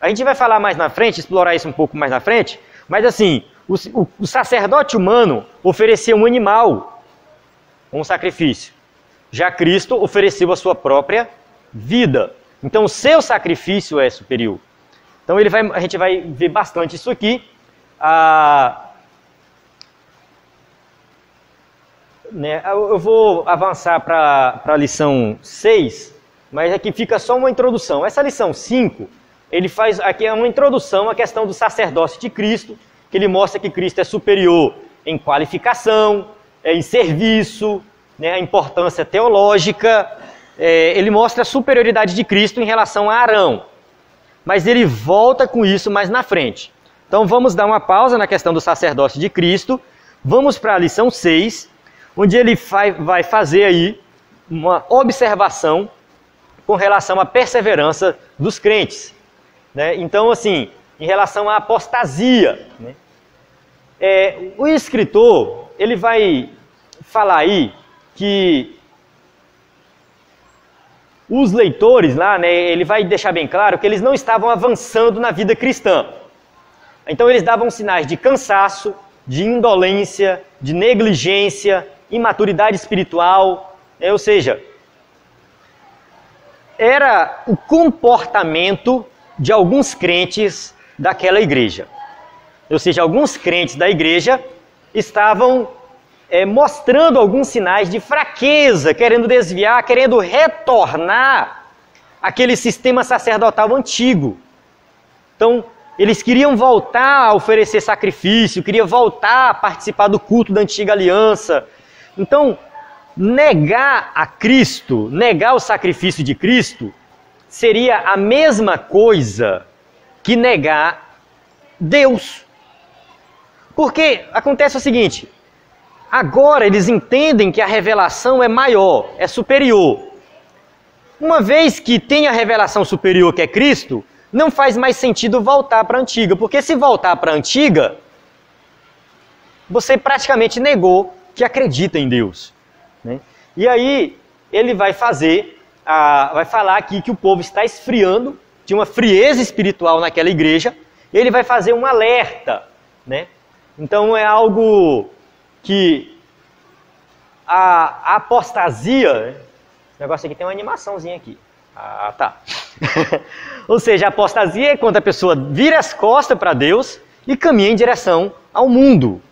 A gente vai falar mais na frente, explorar isso um pouco mais na frente, mas assim, o sacerdote humano oferecia um animal, um sacrifício. Já Cristo ofereceu a sua própria vida. Então o seu sacrifício é superior. Então a gente vai ver bastante isso aqui. Eu vou avançar para a lição 6, mas aqui fica só uma introdução. Essa lição 5, ele faz aqui uma introdução à questão do sacerdócio de Cristo, que ele mostra que Cristo é superior em qualificação, em serviço, né, a importância teológica. Ele mostra a superioridade de Cristo em relação a Arão. Mas ele volta com isso mais na frente. Então vamos dar uma pausa na questão do sacerdócio de Cristo. Vamos para a lição 6, onde ele vai fazer aí uma observação com relação à perseverança dos crentes. Né? Então, assim, em relação à apostasia, né? O escritor, ele vai falar aí que os leitores lá, né, ele vai deixar bem claro que eles não estavam avançando na vida cristã. Então eles davam sinais de cansaço, de indolência, de negligência, imaturidade espiritual, ou seja, era o comportamento de alguns crentes daquela igreja. Ou seja, alguns crentes da igreja estavam mostrando alguns sinais de fraqueza, querendo desviar, querendo retornar àquele sistema sacerdotal antigo. Então, eles queriam voltar a oferecer sacrifício, queriam voltar a participar do culto da antiga aliança. Então, negar a Cristo, negar o sacrifício de Cristo, seria a mesma coisa que negar Deus. Porque acontece o seguinte, agora eles entendem que a revelação é maior, é superior. Uma vez que tem a revelação superior que é Cristo, não faz mais sentido voltar para a antiga, porque se voltar para a antiga, você praticamente negou que acredita em Deus. Né? E aí ele vai falar aqui que o povo está esfriando, tinha uma frieza espiritual naquela igreja, e ele vai fazer um alerta. Né? Então é algo que a apostasia, esse negócio aqui tem uma animaçãozinha aqui. Ah, tá. Ou seja, a apostasia é quando a pessoa vira as costas para Deus e caminha em direção ao mundo.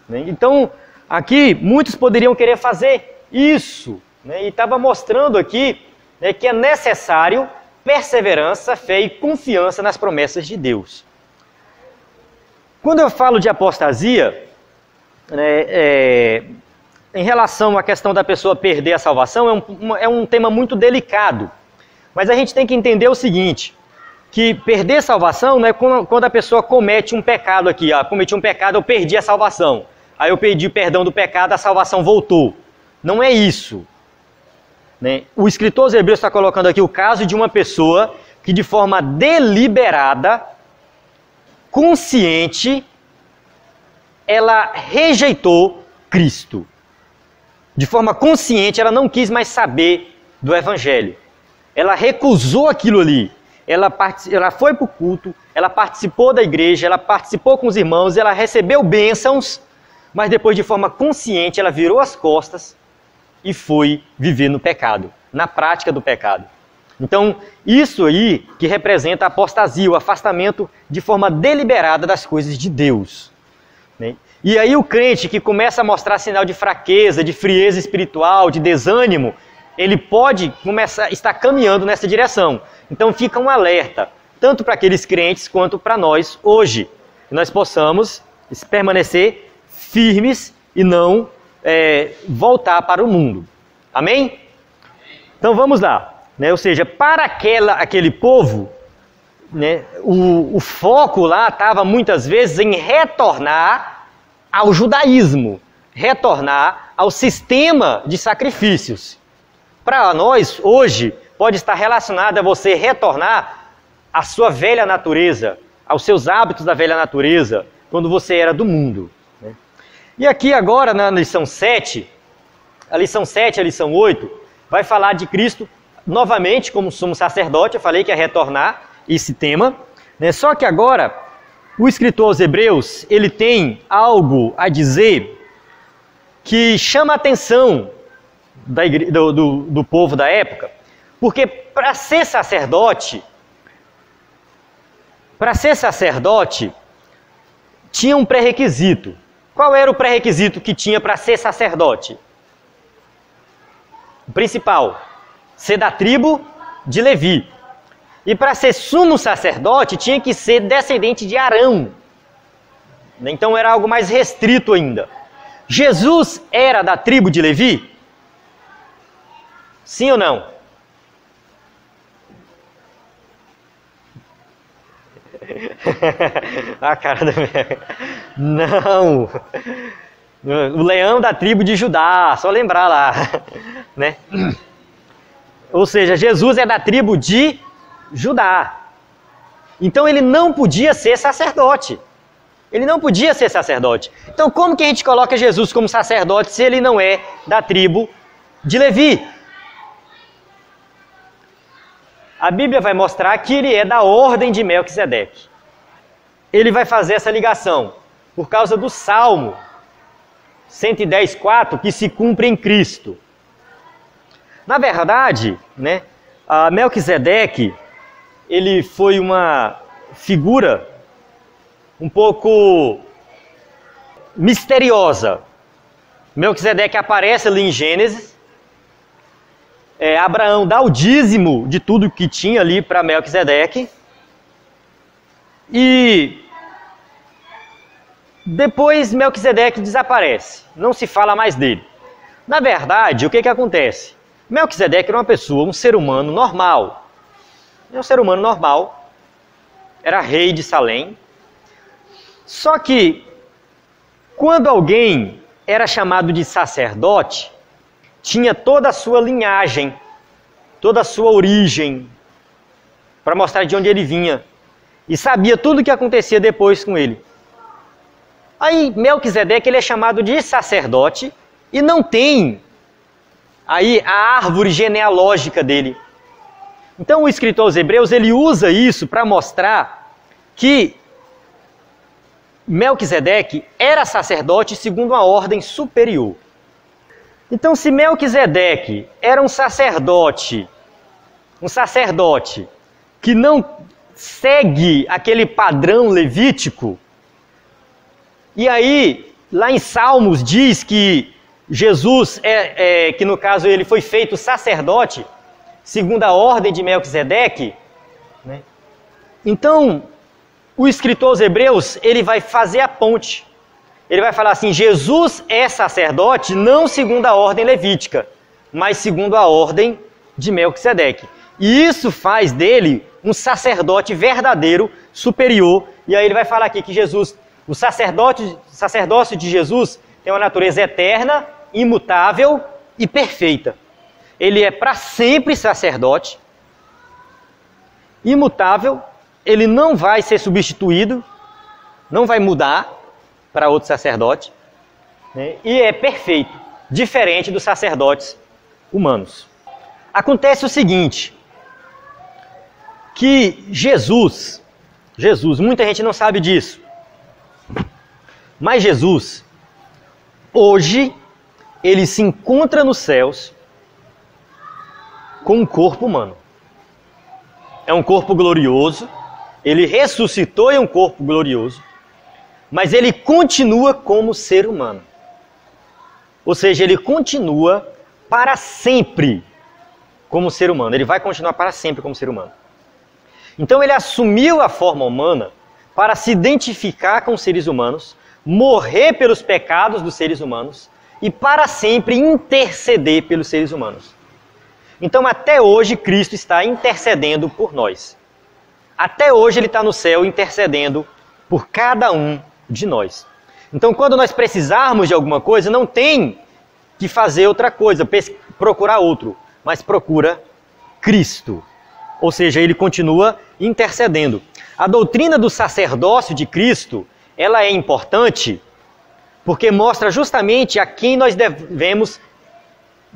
Né? Então, aqui, muitos poderiam querer fazer isso. Né? E estava mostrando aqui, né, que é necessário perseverança, fé e confiança nas promessas de Deus. Quando eu falo de apostasia, né, em relação à questão da pessoa perder a salvação, é um tema muito delicado. Mas a gente tem que entender o seguinte, que perder a salvação não é quando a pessoa comete um pecado aqui. Cometi um pecado, eu perdi a salvação. Aí eu pedi perdão do pecado, a salvação voltou. Não é isso. Né? O escritor aos Hebreus está colocando aqui o caso de uma pessoa que de forma deliberada, consciente, ela rejeitou Cristo. De forma consciente, ela não quis mais saber do Evangelho. Ela recusou aquilo ali. Ela foi para o culto, ela participou da igreja, ela participou com os irmãos, ela recebeu bênçãos, mas depois, de forma consciente, ela virou as costas e foi viver no pecado, na prática do pecado. Então, isso aí que representa a apostasia, o afastamento de forma deliberada das coisas de Deus. Né? E aí o crente que começa a mostrar sinal de fraqueza, de frieza espiritual, de desânimo, ele pode estar caminhando nessa direção. Então fica um alerta, tanto para aqueles crentes quanto para nós hoje. Que nós possamos permanecer firmes e não voltar para o mundo. Amém? Então vamos lá. Né? Ou seja, para aquele povo, né, o foco lá estava muitas vezes em retornar ao judaísmo, retornar ao sistema de sacrifícios. Para nós, hoje, pode estar relacionado a você retornar à sua velha natureza, aos seus hábitos da velha natureza, quando você era do mundo. Né? E aqui agora, na lição 7, a lição 8, vai falar de Cristo novamente como sumo sacerdote. Eu falei que ia retornar esse tema. Né? Só que agora, o escritor aos Hebreus, ele tem algo a dizer que chama a atenção do povo da época, porque para ser sacerdote, tinha um pré-requisito. Qual era o pré-requisito que tinha para ser sacerdote? O principal, ser da tribo de Levi. E para ser sumo sacerdote, tinha que ser descendente de Arão. Então era algo mais restrito ainda. Jesus era da tribo de Levi? Sim ou não? A cara da minha... Não! O leão da tribo de Judá, só lembrar lá. Né? Ou seja, Jesus é da tribo de Judá. Então ele não podia ser sacerdote. Ele não podia ser sacerdote. Então como que a gente coloca Jesus como sacerdote se ele não é da tribo de Levi? A Bíblia vai mostrar que ele é da ordem de Melquisedeque. Ele vai fazer essa ligação por causa do Salmo 110:4, que se cumpre em Cristo. Na verdade, né, a Melquisedeque, ele foi uma figura um pouco misteriosa. Melquisedeque aparece ali em Gênesis. Abraão dá o dízimo de tudo que tinha ali para Melquisedeque. E depois Melquisedeque desaparece. Não se fala mais dele. Na verdade, o que acontece? Melquisedeque era uma pessoa, um ser humano normal. É um ser humano normal. Era rei de Salém. Só que, quando alguém era chamado de sacerdote, tinha toda a sua linhagem, toda a sua origem, para mostrar de onde ele vinha. E sabia tudo o que acontecia depois com ele. Aí Melquisedeque ele é chamado de sacerdote e não tem aí a árvore genealógica dele. Então o escritor aos Hebreus ele usa isso para mostrar que Melquisedeque era sacerdote segundo uma ordem superior. Então, se Melquisedeque era um sacerdote que não segue aquele padrão levítico, e aí, lá em Salmos diz que Jesus, que no caso ele foi feito sacerdote, segundo a ordem de Melquisedeque, né? Então, o escritor aos Hebreus, ele vai fazer a ponte. Ele vai falar assim, Jesus é sacerdote não segundo a ordem levítica, mas segundo a ordem de Melquisedeque. E isso faz dele um sacerdote verdadeiro, superior. E aí ele vai falar aqui que Jesus, o sacerdócio de Jesus tem uma natureza eterna, imutável e perfeita. Ele é para sempre sacerdote, imutável, ele não vai ser substituído, não vai mudar para outro sacerdote, né? E é perfeito, diferente dos sacerdotes humanos. Acontece o seguinte, que Jesus, muita gente não sabe disso, mas Jesus, hoje, ele se encontra nos céus com um corpo humano. É um corpo glorioso, ele ressuscitou em um corpo glorioso, mas ele continua como ser humano. Ou seja, ele continua para sempre como ser humano. Ele vai continuar para sempre como ser humano. Então ele assumiu a forma humana para se identificar com os seres humanos, morrer pelos pecados dos seres humanos e para sempre interceder pelos seres humanos. Então até hoje Cristo está intercedendo por nós. Até hoje ele está no céu intercedendo por cada um de nós. Então quando nós precisarmos de alguma coisa, não tem que fazer outra coisa, procurar outro, mas procura Cristo. Ou seja, ele continua intercedendo. A doutrina do sacerdócio de Cristo ela é importante porque mostra justamente a quem nós devemos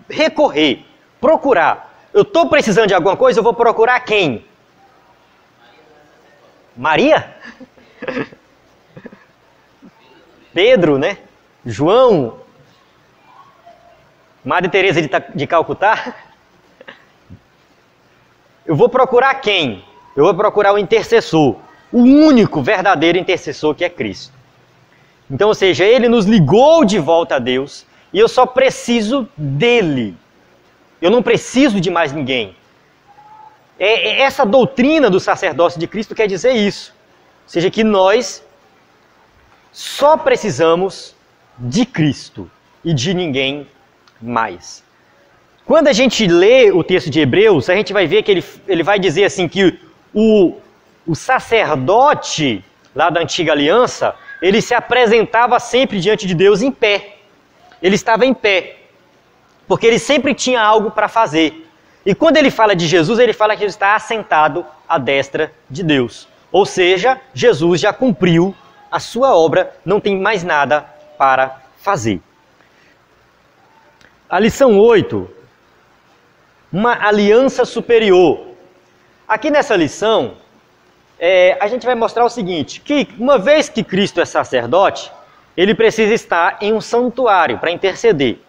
recorrer, procurar. Eu estou precisando de alguma coisa, eu vou procurar quem? Maria? Pedro, né? João? Madre Teresa de Calcutá? Eu vou procurar quem? Eu vou procurar o intercessor, o único verdadeiro intercessor que é Cristo. Então, ou seja, Ele nos ligou de volta a Deus e eu só preciso dEle. Eu não preciso de mais ninguém. Essa doutrina do sacerdócio de Cristo quer dizer isso. Ou seja, que nós só precisamos de Cristo e de ninguém mais. Quando a gente lê o texto de Hebreus, a gente vai ver que ele vai dizer assim que o sacerdote lá da antiga aliança, ele se apresentava sempre diante de Deus em pé. Ele estava em pé, porque ele sempre tinha algo para fazer. E quando ele fala de Jesus, ele fala que ele está assentado à destra de Deus. Ou seja, Jesus já cumpriu a sua obra, não tem mais nada para fazer. A lição 8, uma aliança superior. Aqui nessa lição, a gente vai mostrar o seguinte, que uma vez que Cristo é sacerdote, ele precisa estar em um santuário para interceder.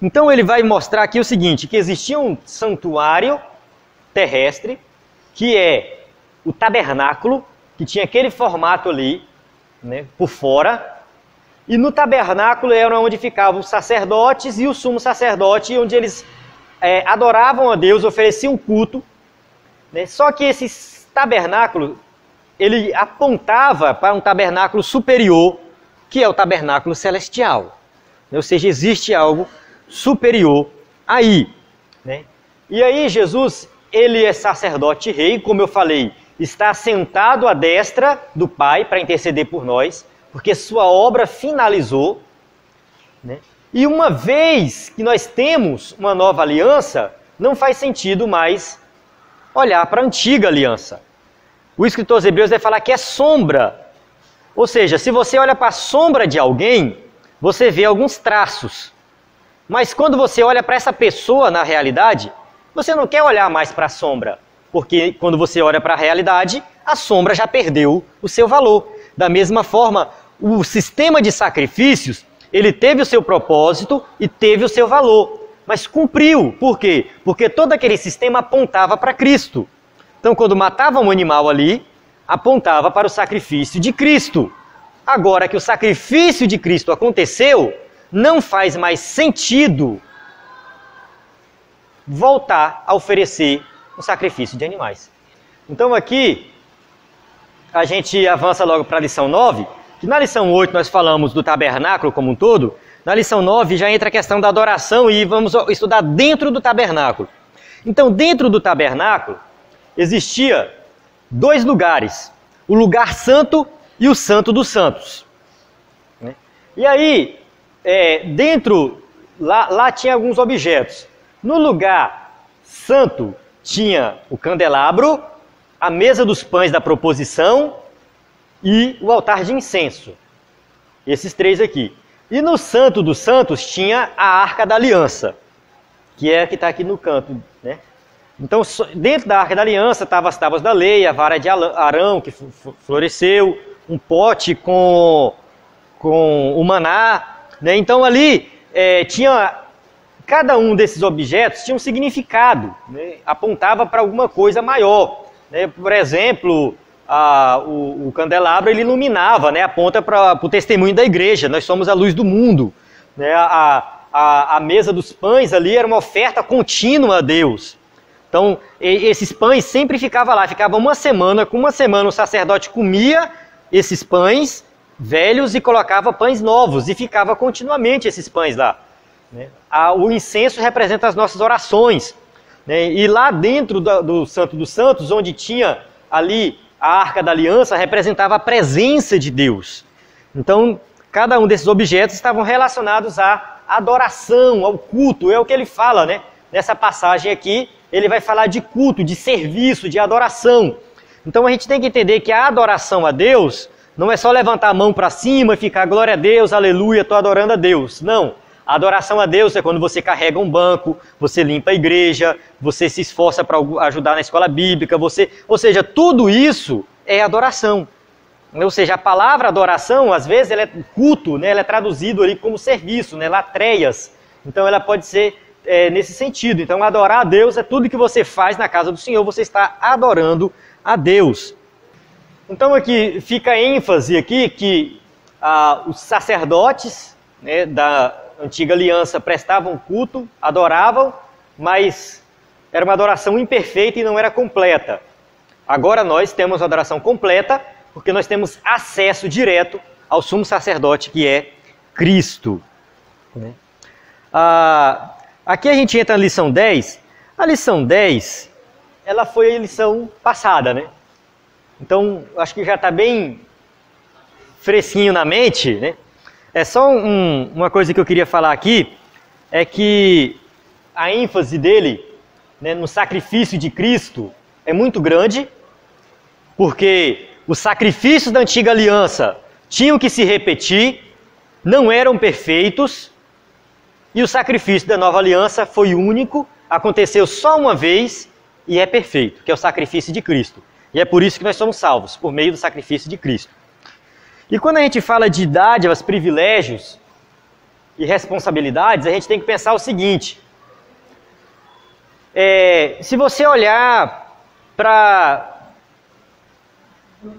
Então ele vai mostrar aqui o seguinte, que existia um santuário terrestre, que é o tabernáculo, que tinha aquele formato ali, né, por fora, e no tabernáculo era onde ficavam os sacerdotes e o sumo sacerdote, onde eles adoravam a Deus, ofereciam culto, né? Só que esse tabernáculo, ele apontava para um tabernáculo superior, que é o tabernáculo celestial. Ou seja, existe algo superior aí, né? E aí Jesus, ele é sacerdote rei, como eu falei, está sentado à destra do Pai para interceder por nós, porque sua obra finalizou, né? E uma vez que nós temos uma nova aliança, não faz sentido mais olhar para a antiga aliança. O escritor aos Hebreus vai falar que é sombra. Ou seja, se você olha para a sombra de alguém, você vê alguns traços. Mas quando você olha para essa pessoa na realidade, você não quer olhar mais para a sombra. Porque quando você olha para a realidade, a sombra já perdeu o seu valor. Da mesma forma, o sistema de sacrifícios, ele teve o seu propósito e teve o seu valor. Mas cumpriu. Por quê? Porque todo aquele sistema apontava para Cristo. Então, quando matava um animal ali, apontava para o sacrifício de Cristo. Agora que o sacrifício de Cristo aconteceu, não faz mais sentido voltar a oferecer um sacrifício de animais. Então aqui, a gente avança logo para a lição 9, que na lição 8 nós falamos do tabernáculo como um todo, na lição 9 já entra a questão da adoração e vamos estudar dentro do tabernáculo. Então, dentro do tabernáculo, existia dois lugares, o lugar santo e o santo dos santos. E aí, lá tinha alguns objetos. No lugar santo tinha o candelabro, a mesa dos pães da proposição e o altar de incenso. Esses três aqui. E no santo dos santos tinha a arca da aliança, que é a que está aqui no canto, né? Então, dentro da arca da aliança estavam as tábuas da lei, a vara de Arão que floresceu, um pote com o maná, né? Então ali cada um desses objetos tinha um significado, né? Apontava para alguma coisa maior, né? Por exemplo, o candelabro ele iluminava, né? Aponta para o testemunho da igreja, nós somos a luz do mundo, né? A mesa dos pães ali era uma oferta contínua a Deus. Então, esses pães sempre ficavam lá, ficava uma semana, com uma semana o sacerdote comia esses pães velhos e colocava pães novos, e ficava continuamente esses pães lá, né? O incenso representa as nossas orações, né? E lá dentro do Santo dos Santos, onde tinha ali a Arca da Aliança, representava a presença de Deus. Então, cada um desses objetos estavam relacionados à adoração, ao culto, é o que ele fala, né? Nessa passagem aqui, ele vai falar de culto, de serviço, de adoração. Então a gente tem que entender que a adoração a Deus não é só levantar a mão para cima e ficar glória a Deus, aleluia, estou adorando a Deus. Não. A adoração a Deus é quando você carrega um banco, você limpa a igreja, você se esforça para ajudar na escola bíblica, ou seja, tudo isso é adoração. Ou seja, a palavra adoração, às vezes, ela é culto, né? Ela é traduzido ali como serviço, né? Latreias. Então, ela pode ser nesse sentido. Então, adorar a Deus é tudo que você faz na casa do Senhor, você está adorando a Deus. Então, aqui fica a ênfase aqui que os sacerdotes, né, da antiga aliança prestavam culto, adoravam, mas era uma adoração imperfeita e não era completa. Agora nós temos a adoração completa, porque nós temos acesso direto ao sumo sacerdote, que é Cristo. Aqui a gente entra na lição 10. A lição 10, ela foi a lição passada, né? Então, acho que já está bem fresquinho na mente, né? É só uma coisa que eu queria falar aqui, é que a ênfase dele, né, no sacrifício de Cristo é muito grande, porque os sacrifícios da antiga aliança tinham que se repetir, não eram perfeitos, e o sacrifício da nova aliança foi único, aconteceu só uma vez e é perfeito, que é o sacrifício de Cristo. E é por isso que nós somos salvos, por meio do sacrifício de Cristo. E quando a gente fala de dádivas, privilégios e responsabilidades, a gente tem que pensar o seguinte. Se você olhar para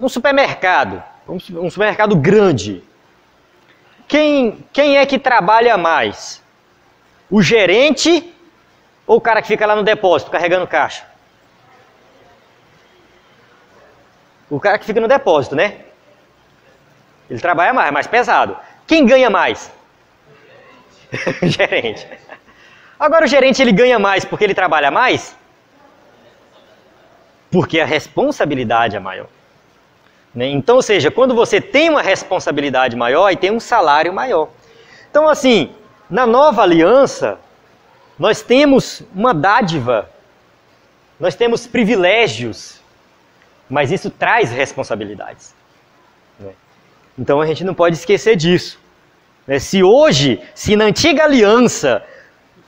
um supermercado grande, quem é que trabalha mais? O gerente ou o cara que fica lá no depósito, carregando caixa? O cara que fica no depósito, né? Ele trabalha mais, é mais pesado. Quem ganha mais? O gerente. Agora o gerente ele ganha mais porque ele trabalha mais? Porque a responsabilidade é maior. Né? Então, ou seja, quando você tem uma responsabilidade maior e tem um salário maior. Então, assim, na nova aliança, nós temos uma dádiva, nós temos privilégios, mas isso traz responsabilidades. Né? Então a gente não pode esquecer disso. Se na antiga aliança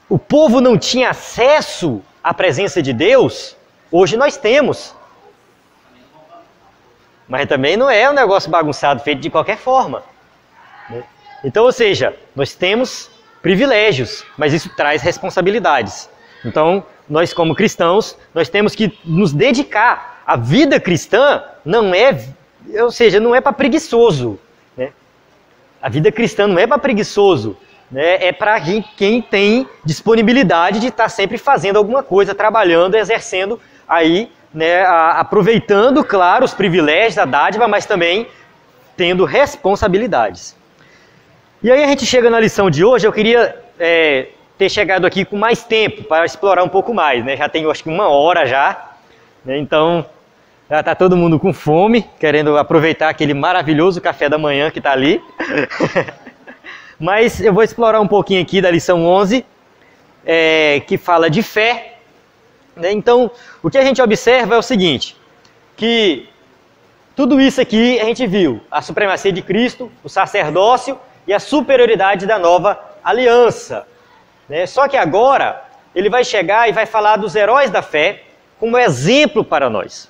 o povo não tinha acesso à presença de Deus, hoje nós temos. Mas também não é um negócio bagunçado, feito de qualquer forma. Né? Então, ou seja, nós temos privilégios, mas isso traz responsabilidades. Então, nós como cristãos, nós temos que nos dedicar. A vida cristã não é para preguiçoso. Né? A vida cristã não é para preguiçoso. Né? É para quem tem disponibilidade de estar sempre fazendo alguma coisa, trabalhando, exercendo aí, né, aproveitando, claro, os privilégios da dádiva, mas também tendo responsabilidades. E aí a gente chega na lição de hoje, eu queria ter chegado aqui com mais tempo para explorar um pouco mais. Né? Já tenho acho que 1 hora já, né? Então já está todo mundo com fome, querendo aproveitar aquele maravilhoso café da manhã que está ali. Mas eu vou explorar um pouquinho aqui da lição 11, que fala de fé. Né? Então, o que a gente observa é o seguinte, que tudo isso aqui a gente viu, a supremacia de Cristo, o sacerdócio e a superioridade da nova aliança. Né? Só que agora ele vai chegar e vai falar dos heróis da fé como exemplo para nós.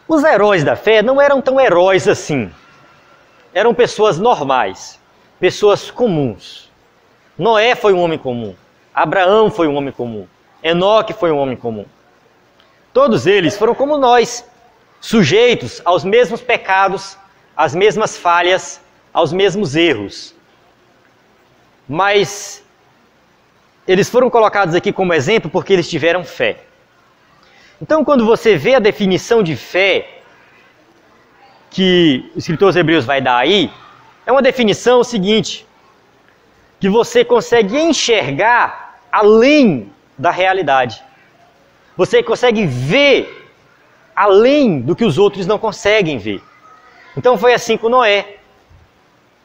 Os heróis da fé não eram tão heróis assim. Eram pessoas normais, pessoas comuns. Noé foi um homem comum. Abraão foi um homem comum. Enoque foi um homem comum. Todos eles foram como nós, sujeitos aos mesmos pecados, às mesmas falhas, aos mesmos erros. Mas eles foram colocados aqui como exemplo porque eles tiveram fé. Então, quando você vê a definição de fé que o escritor aos Hebreus vai dar aí, é uma definição seguinte, que você consegue enxergar além da realidade. Você consegue ver além do que os outros não conseguem ver. Então foi assim com Noé.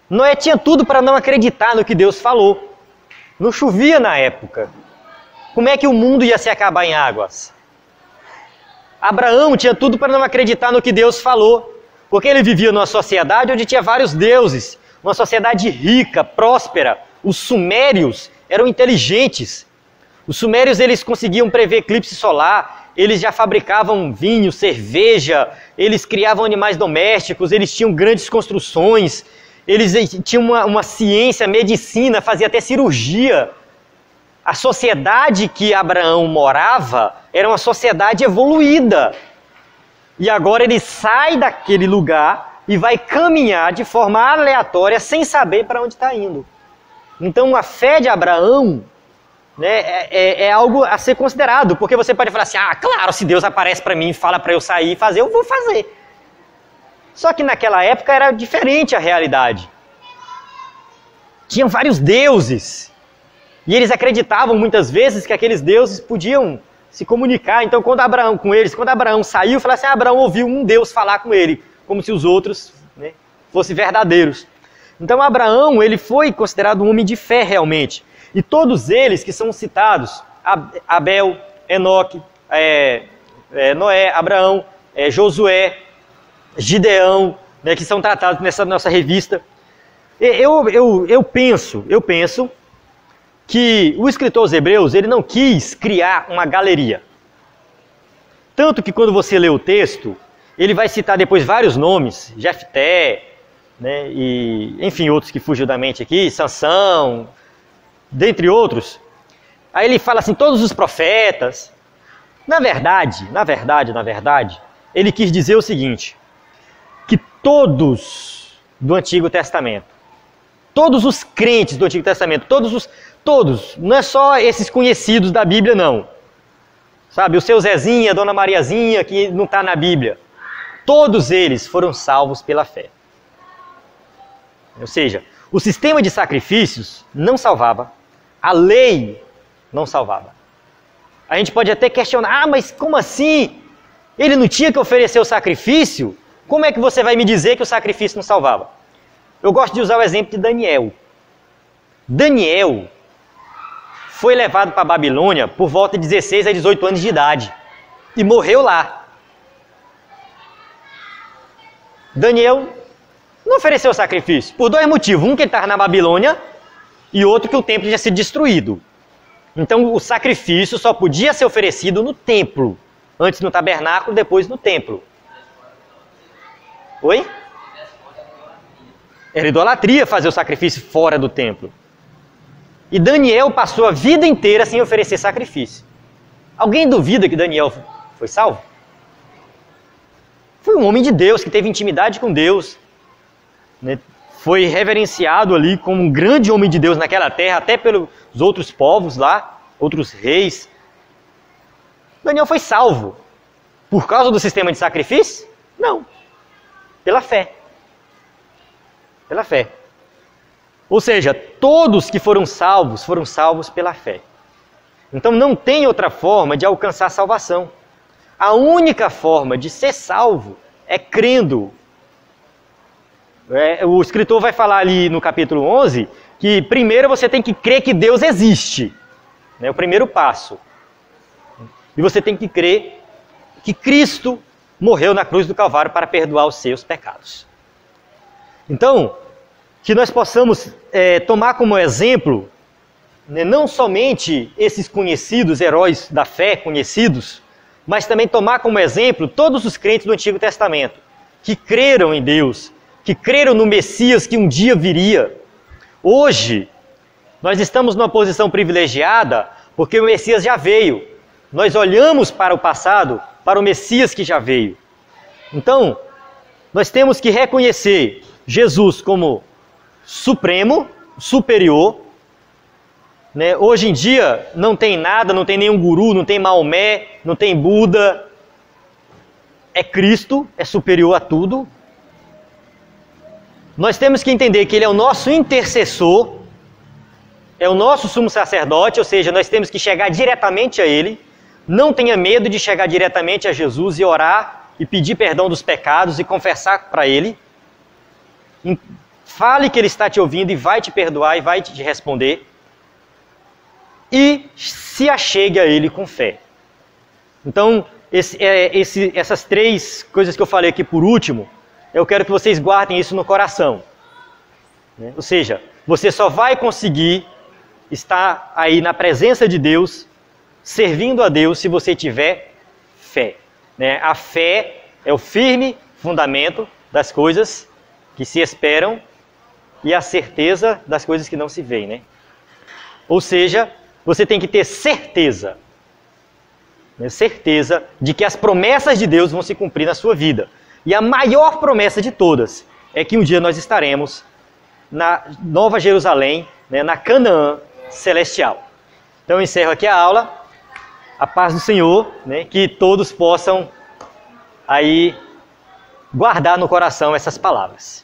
Noé tinha tudo para não acreditar no que Deus falou. Não chovia na época. Como é que o mundo ia se acabar em águas? Abraão tinha tudo para não acreditar no que Deus falou. Porque ele vivia numa sociedade onde tinha vários deuses, uma sociedade rica, próspera. Os sumérios eram inteligentes. Os sumérios eles conseguiam prever eclipse solar, eles já fabricavam vinho, cerveja, eles criavam animais domésticos, eles tinham grandes construções, eles tinham uma ciência, medicina, fazia até cirurgia. A sociedade que Abraão morava era uma sociedade evoluída. E agora ele sai daquele lugar e vai caminhar de forma aleatória, sem saber para onde está indo. Então a fé de Abraão, né, é algo a ser considerado, porque você pode falar assim, claro, se Deus aparece para mim e fala para eu sair e fazer, eu vou fazer. Só que naquela época era diferente a realidade. Tinham vários deuses, e eles acreditavam muitas vezes que aqueles deuses podiam se comunicar. Então quando Abraão saiu, falou assim, Abraão ouviu um Deus falar com ele, como se os outros, né, fossem verdadeiros. Então Abraão, ele foi considerado um homem de fé realmente. E todos eles que são citados, Abel, Enoque, Noé, Abraão, Josué, Gideão, né, que são tratados nessa nossa revista. Eu penso que o escritor aos Hebreus, ele não quis criar uma galeria. Tanto que quando você lê o texto, ele vai citar depois vários nomes, Jefté, né, e enfim, outros que fugiu da mente aqui, Sansão, dentre outros. Aí ele fala assim, todos os profetas. Na verdade, ele quis dizer o seguinte, que todos do Antigo Testamento, todos os crentes do Antigo Testamento, todos, não é só esses conhecidos da Bíblia não, sabe, o seu Zezinha, a Dona Mariazinha, que não está na Bíblia, todos eles foram salvos pela fé. Ou seja, o sistema de sacrifícios não salvava, a lei não salvava. A gente pode até questionar, mas como assim? Ele não tinha que oferecer o sacrifício? Como é que você vai me dizer que o sacrifício não salvava? Eu gosto de usar o exemplo de Daniel. Daniel foi levado para a Babilônia por volta de 16 a 18 anos de idade e morreu lá. Daniel não ofereceu sacrifício por dois motivos. Um, que ele estava na Babilônia, e outro, que o templo tinha sido destruído. Então o sacrifício só podia ser oferecido no templo. Antes no tabernáculo, depois no templo. Oi? Era idolatria fazer o sacrifício fora do templo. E Daniel passou a vida inteira sem oferecer sacrifício. Alguém duvida que Daniel foi salvo? Foi um homem de Deus, que teve intimidade com Deus, né? Foi reverenciado ali como um grande homem de Deus naquela terra, até pelos outros povos lá, outros reis. Daniel foi salvo. Por causa do sistema de sacrifício? Não. Pela fé. Pela fé. Ou seja, todos que foram salvos pela fé. Então não tem outra forma de alcançar a salvação. A única forma de ser salvo é crendo. O escritor vai falar ali no capítulo 11 que primeiro você tem que crer que Deus existe. É o primeiro passo. E você tem que crer que Cristo morreu na cruz do Calvário para perdoar os seus pecados. Então, que nós possamos tomar como exemplo, né, não somente esses conhecidos, heróis da fé conhecidos, mas também tomar como exemplo todos os crentes do Antigo Testamento, que creram em Deus, que creram no Messias que um dia viria. Hoje, nós estamos numa posição privilegiada porque o Messias já veio. Nós olhamos para o passado, para o Messias que já veio. Então, nós temos que reconhecer Jesus como supremo, superior. Né? Hoje em dia não tem nada, não tem nenhum guru, não tem Maomé, não tem Buda. É Cristo, é superior a tudo. Nós temos que entender que Ele é o nosso intercessor, é o nosso sumo sacerdote, ou seja, nós temos que chegar diretamente a Ele. Não tenha medo de chegar diretamente a Jesus e orar e pedir perdão dos pecados e confessar para Ele. Fale que Ele está te ouvindo e vai te perdoar e vai te responder. E se achegue a Ele com fé. Então, essas três coisas que eu falei aqui por último, eu quero que vocês guardem isso no coração. Né? Ou seja, você só vai conseguir estar aí na presença de Deus, servindo a Deus, se você tiver fé. Né? A fé é o firme fundamento das coisas que se esperam e a certeza das coisas que não se veem. Né? Ou seja, você tem que ter certeza, né? Certeza de que as promessas de Deus vão se cumprir na sua vida. E a maior promessa de todas é que um dia nós estaremos na Nova Jerusalém, né? Na Canaã celestial. Então eu encerro aqui a aula. A paz do Senhor, né? Que todos possam aí guardar no coração essas palavras.